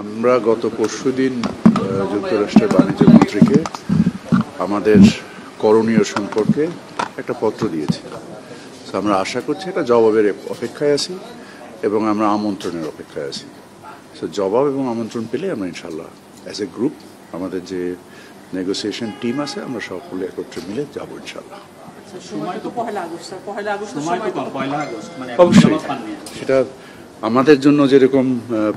আমরা গত পরশুদিন যুক্তরাষ্ট্রের বাণিজ্য মন্ত্রীকে আমাদের করণীয় সম্পর্কে একটা পত্র দিয়েছি। আমরা আশা করছি একটা জবাবের অপেক্ষায় আছি এবং আমরা আমন্ত্রণের অপেক্ষায় আছি। জবাব এবং আমন্ত্রণ পেলে আমরা ইনশাল্লাহ অ্যাজ এ গ্রুপ আমাদের যে নেগোসিয়েশন টিম আছে আমরা সকলে একত্রে মিলে যাবো ইনশাল্লাহ। অবশ্যই সেটা আমাদের জন্য যেরকম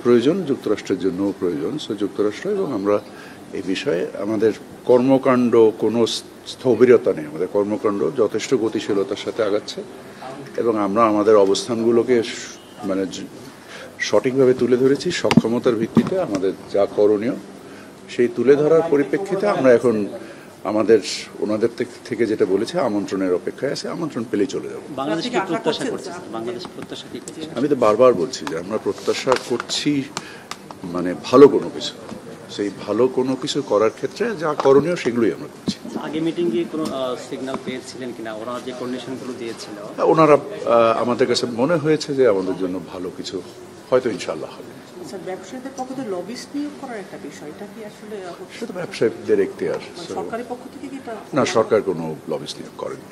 প্রয়োজন যুক্তরাষ্ট্রের জন্যও প্রয়োজন। যুক্তরাষ্ট্র এবং আমরা এই বিষয়ে আমাদের কর্মকাণ্ড কোনো স্থবিরতা নেই, আমাদের কর্মকাণ্ড যথেষ্ট গতিশীলতার সাথে আগাচ্ছে এবং আমরা আমাদের অবস্থানগুলোকে মানে সঠিকভাবে তুলে ধরেছি। সক্ষমতার ভিত্তিতে আমাদের যা করণীয় সেই তুলে ধরার পরিপ্রেক্ষিতে আমরা এখন আমাদের ওনাদের থেকে যেটা বলেছে আমন্ত্রণের অপেক্ষায় আছে, আমন্ত্রণ পেলেই চলে যাব। আমি তো বারবার বলছি যে আমরা প্রত্যাশা করছি মানে ভালো কোনো কিছু, সেই ভালো কোনো কিছু করার ক্ষেত্রে যা করণীয় সেগুলোই আমরা করছি। আগে মিটিংয়ে কোনো সিগন্যাল পেয়েছিলেন কিনা ওনারা যে কন্ডিশনগুলো দিয়েছিল? ওনারা আমাদের কাছে মনে হয়েছে যে আমাদের জন্য ভালো কিছু হয়তো ইনশাআল্লাহ হবে। ব্যবসায়ীদের পক্ষ থেকে লবিস্ট নিয়োগ করার একটা বিষয়, এটা কি আসলে সেটা ব্যবসায়ীদের এখতিয়ার। সরকারি পক্ষ থেকে কি এটা? না, সরকার কোনো লবিস্ট নিয়োগ করেনি।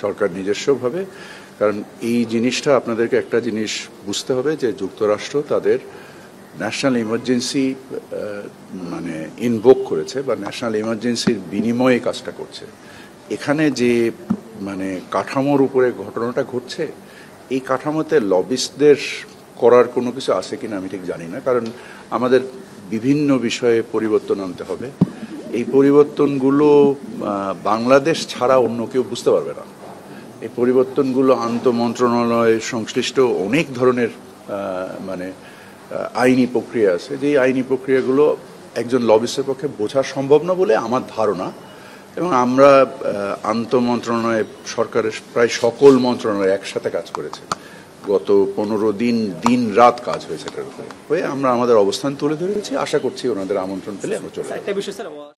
সরকার নিজস্বভাবে, কারণ এই জিনিসটা আপনাদেরকে একটা জিনিস বুঝতে হবে যে যুক্তরাষ্ট্র তাদের ন্যাশনাল ইমার্জেন্সি মানে ইনভোক করেছে বা ন্যাশনাল ইমার্জেন্সির বিনিময়ে কাজটা করছে। এখানে যে মানে কাঠামোর উপরে ঘটনাটা ঘটছে, এই কাঠামোতে লবিস্টদের করার কোনো কিছু আছে কিনা আমি ঠিক জানি না, কারণ আমাদের বিভিন্ন বিষয়ে পরিবর্তন আনতে হবে। এই পরিবর্তনগুলো বাংলাদেশ ছাড়া অন্য কেউ বুঝতে পারবে না। এই পরিবর্তনগুলো আন্তঃমন্ত্রণালয় সংশ্লিষ্ট অনেক ধরনের মানে আইনি প্রক্রিয়া আছে, যে আইনি প্রক্রিয়াগুলো একজন লবিস্টের পক্ষে বোঝা সম্ভব না বলে আমার ধারণা। এবং আমরা আন্তঃমন্ত্রণালয় সরকারের প্রায় সকল মন্ত্রণালয় একসাথে কাজ করেছে, গত 15 দিন দিন রাত কাজ হয়েছে এটার উপরে হয়ে আমরা আমাদের অবস্থান তুলে ধরেছি। আশা করছি ওনাদের আমন্ত্রণ পেলে আমরা চলে যাব।